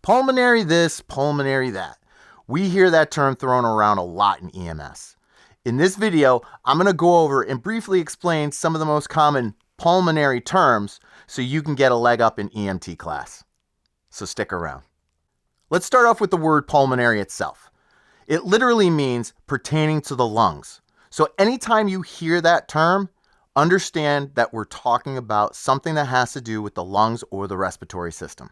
Pulmonary this, pulmonary that. We hear that term thrown around a lot in EMS. In this video, I'm going to go over and briefly explain some of the most common pulmonary terms so you can get a leg up in EMT class. So stick around. Let's start off with the word pulmonary itself. It literally means pertaining to the lungs. So anytime you hear that term, understand that we're talking about something that has to do with the lungs or the respiratory system.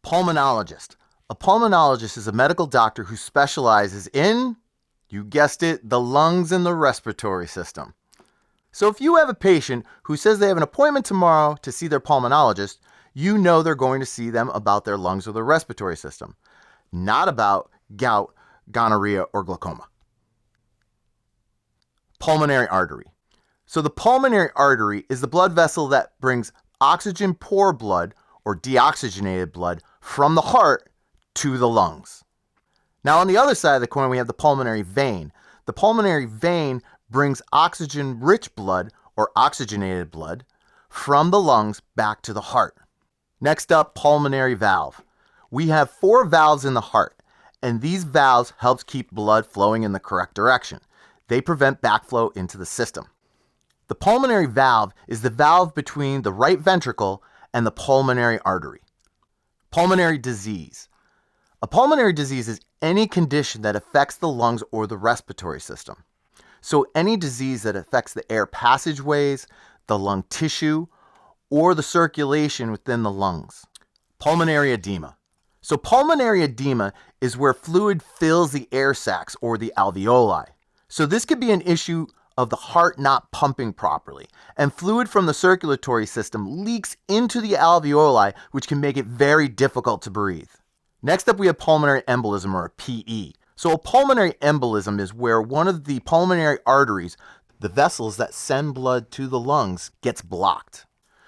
Pulmonologist. A pulmonologist is a medical doctor who specializes in, you guessed it, the lungs and the respiratory system. So if you have a patient who says they have an appointment tomorrow to see their pulmonologist, you know they're going to see them about their lungs or their respiratory system, not about gout, gonorrhea, or glaucoma. Pulmonary artery. So the pulmonary artery is the blood vessel that brings oxygen-poor blood or deoxygenated blood from the heart to the lungs. Now on the other side of the coin, we have the pulmonary vein. The pulmonary vein brings oxygen-rich blood or oxygenated blood from the lungs back to the heart. Next up, pulmonary valve. We have 4 valves in the heart, and these valves help keep blood flowing in the correct direction. They prevent backflow into the system. The pulmonary valve is the valve between the right ventricle and the pulmonary artery. Pulmonary disease. A pulmonary disease is any condition that affects the lungs or the respiratory system. So any disease that affects the air passageways, the lung tissue, or the circulation within the lungs. Pulmonary edema. So pulmonary edema is where fluid fills the air sacs or the alveoli. So this could be an issue of the heart not pumping properly, and fluid from the circulatory system leaks into the alveoli, which can make it very difficult to breathe. Next up, we have pulmonary embolism, or a PE. So a pulmonary embolism is where one of the pulmonary arteries, the vessels that send blood to the lungs, gets blocked.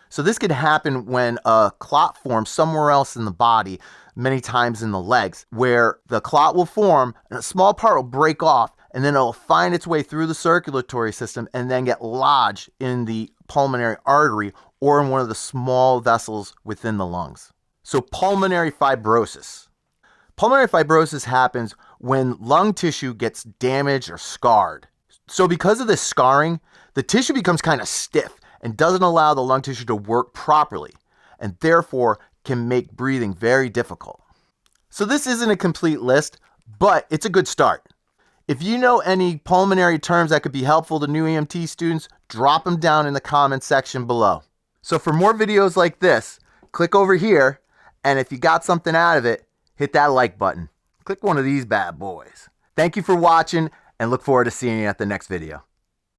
So this could happen when a clot forms somewhere else in the body, many times in the legs, where the clot will form and a small part will break off, and then it'll find its way through the circulatory system and then get lodged in the pulmonary artery or in one of the small vessels within the lungs. So pulmonary fibrosis. Pulmonary fibrosis happens when lung tissue gets damaged or scarred. So because of this scarring, the tissue becomes kind of stiff and doesn't allow the lung tissue to work properly, and therefore can make breathing very difficult. So this isn't a complete list, but it's a good start. If you know any pulmonary terms that could be helpful to new EMT students, drop them down in the comments section below. So for more videos like this, click over here, and if you got something out of it, hit that like button. Click one of these bad boys. Thank you for watching, and look forward to seeing you at the next video.